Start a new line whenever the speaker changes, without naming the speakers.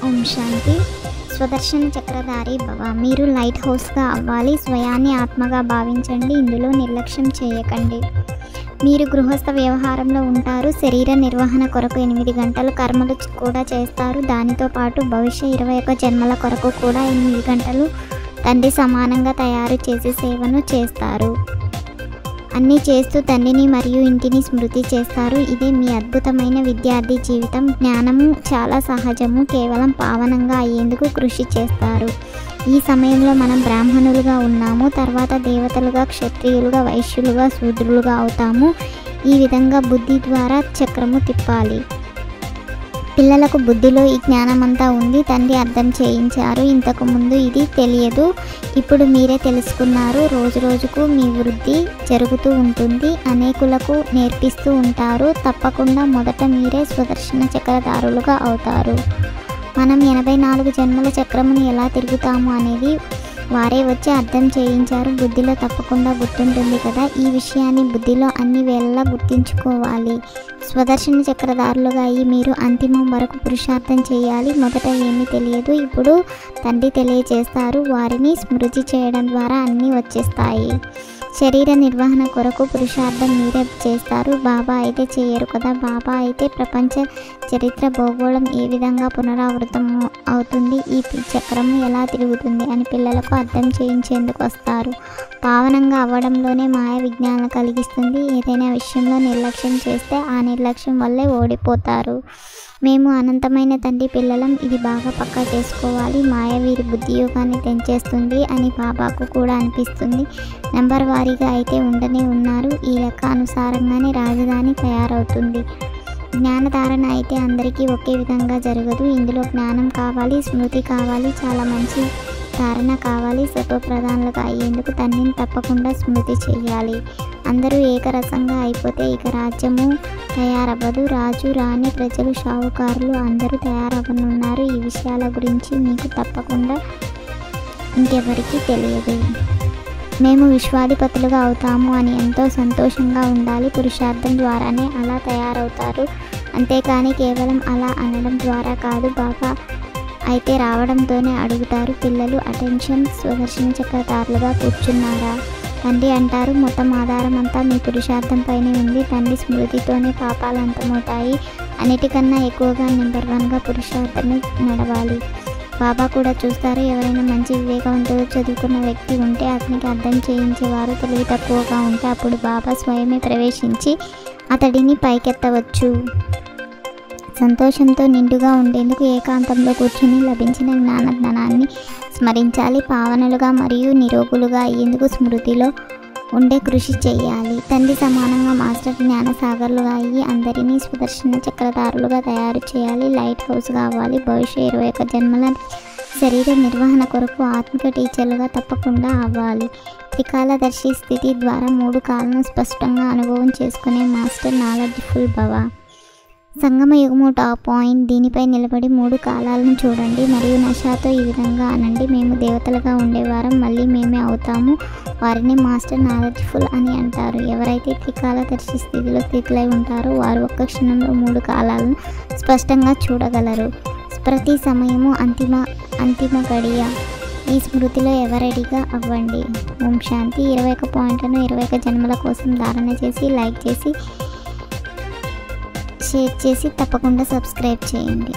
ఓం శాంతి. స్వదర్శన చక్రధారి భవ. మీరు లైట్ హౌస్గా అవ్వాలి. స్వయాన్ని ఆత్మగా భావించండి. ఇందులో నిర్లక్ష్యం చేయకండి. మీరు గృహస్థ వ్యవహారంలో ఉంటారు. శరీర నిర్వహణ కొరకు 8 గంటలు కర్మలు కూడా చేస్తారు. దానితో పాటు భవిష్య 21 జన్మల కొరకు కూడా 8 గంటలు తండ్రి సమానంగా తయారు చేసి సేవను చేస్తారు. అన్నీ చేస్తూ తండ్రిని మరియు ఇంటిని స్మృతి చేస్తారు. ఇదే మీ అద్భుతమైన విద్యార్థి జీవితం. జ్ఞానము చాలా సహజము. కేవలం పావనంగా అయ్యేందుకు కృషి చేస్తారు. ఈ సమయంలో మనం బ్రాహ్మణులుగా ఉన్నాము. తర్వాత దేవతలుగా, క్షత్రియులుగా, వైశ్యులుగా, శూద్రులుగా అవుతాము. ఈ విధంగా బుద్ధి ద్వారా చక్రము తిప్పాలి. పిల్లలకు బుద్ధిలో ఈ జ్ఞానమంతా ఉంది. తండ్రి అర్థం చేయించారు. ఇంతకు ముందు ఇది తెలియదు. ఇప్పుడు మీరే తెలుసుకున్నారు. రోజు రోజుకు మీ వృద్ధి జరుగుతూ ఉంటుంది. అనేకులకు నేర్పిస్తూ ఉంటారు. తప్పకుండా మొదట మీరే స్వదర్శన చక్రధారులుగా అవుతారు. మనం 84 జన్మల చక్రమును ఎలా తిరుగుతాము అనేది వారే వచ్చి అర్థం చేయించారు. బుద్ధిలో తప్పకుండా గుర్తుంటుంది కదా. ఈ విషయాన్ని బుద్ధిలో అన్ని వేళలా గుర్తుంచుకోవాలి. స్వదర్శన చక్రధారులుగా అయ్యి మీరు అంతిమం వరకు పురుషార్థం చేయాలి. మొదట ఏమీ తెలియదు. ఇప్పుడు తండ్రి తెలియజేస్తారు. వారిని స్మృతి చేయడం ద్వారా అన్నీ వచ్చేస్తాయి. శరీర నిర్వహణ కొరకు పురుషార్థం మీరే చేస్తారు. బాబా అయితే చేయరు కదా. బాబా అయితే ప్రపంచ చరిత్ర, భూగోళం ఏ విధంగా పునరావృతం అవుతుంది, ఈ చక్రము ఎలా తిరుగుతుంది అని పిల్లలకు అర్థం చేయించేందుకు వస్తారు. పావనంగా అవ్వడంలోనే మాయ విజ్ఞానం కలిగిస్తుంది. ఏదైనా విషయంలో నిర్లక్ష్యం చేస్తే ఆ నిర్లక్ష్యం వల్లే ఓడిపోతారు. మేము అనంతమైన తండ్రి పిల్లలం. ఇది బాగా పక్కా చేసుకోవాలి. మాయ వీరి బుద్ధియోగాన్ని తెంచేస్తుంది అని బాబాకు కూడా అనిపిస్తుంది. నెంబర్ వారీగా అయితే ఉండనే ఉన్నారు. ఈ లెక్క అనుసారంగానే రాజధాని తయారవుతుంది. జ్ఞానధారణ అయితే అందరికీ ఒకే విధంగా జరగదు. ఇందులో జ్ఞానం కావాలి, స్మృతి కావాలి, చాలా మంచి ధారణ కావాలి. సత్వప్రధానులుగా అయ్యేందుకు తండ్రిని తప్పకుండా స్మృతి చేయాలి. అందరూ ఏకరసంగా అయిపోతే ఇక రాజ్యము తయారవ్వదు. రాజు, రాణి, ప్రజలు, షావుకారులు అందరూ తయారవ్వనున్నారు. ఈ విషయాల గురించి మీకు తప్పకుండా ఇంకెవరికీ తెలియదు. మేము విశ్వాధిపతులుగా అవుతాము అని ఎంతో సంతోషంగా ఉండాలి. పురుషార్థం ద్వారానే అలా తయారవుతారు. అంతేకాని కేవలం అలా అనడం ద్వారా కాదు. బాబా అయితే రావడంతోనే అడుగుతారు. పిల్లలు అటెన్షన్, స్వదర్శన చక్రధారులుగా కూర్చున్నారా? తండ్రి అంటారు, మొత్తం ఆధారం అంతా మీ పురుషార్థంపైనే ఉంది. తండ్రి స్మృతితోనే పాపాలు అంతమవుతాయి. అన్నిటికన్నా ఎక్కువగా నెంబర్ 1గా పురుషార్థమే నడవాలి. బాబా కూడా చూస్తారు. ఎవరైనా మంచి వివేకవంతుడు, చదువుకున్న వ్యక్తి ఉంటే అతనికి అర్థం చేయించేవారు తెలివి తక్కువగా ఉంటే అప్పుడు బాబా స్వయమే ప్రవేశించి అతడిని పైకెత్తవచ్చు. సంతోషంతో నిండుగా ఉండేందుకు ఏకాంతంలో కూర్చుని లభించిన జ్ఞానాన్ని స్మరించాలి. పావనులుగా మరియు నిరోగులుగా అయ్యేందుకు స్మృతిలో ఉండే కృషి చేయాలి. తండ్రి సమానంగా మాస్టర్ జ్ఞానసాగర్లుగా అయ్యి అందరినీ స్వదర్శన చక్రధారులుగా తయారు చేయాలి. లైట్ హౌస్గా అవ్వాలి. భవిష్య 21 జన్మల శరీర నిర్వహణ కొరకు ఆత్మిక టీచర్లుగా తప్పకుండా అవ్వాలి. త్రికాలదర్శి స్థితి ద్వారా 3 కాలాలను స్పష్టంగా అనుభవం చేసుకునే మాస్టర్ నాలెడ్జ్ఫుల్ భవ. సంగమ యుగము టాప్ పాయింట్. దీనిపై నిలబడి 3 కాలాలను చూడండి మరియు నషాతో ఈ విధంగా అనండి, మేము దేవతలుగా ఉండేవారం, మళ్ళీ మేమే అవుతాము. వారిని మాస్టర్ నాలెడ్జ్ఫుల్ అని అంటారు. ఎవరైతే త్రికాలదర్శి స్థితిలో స్థితులై ఉంటారో వారు ఒక్క క్షణంలో 3 కాలాలను స్పష్టంగా చూడగలరు. ప్రతి సమయము అంతిమ గడియ. ఈ స్మృతిలో ఎవరెడీగా అవ్వండి. ఓం శాంతి. 21 పాయింట్లను 21 జన్మల కోసం ధారణ చేసి, లైక్ చేసి, షేర్ చేసి తప్పకుండా సబ్స్క్రైబ్ చేయండి.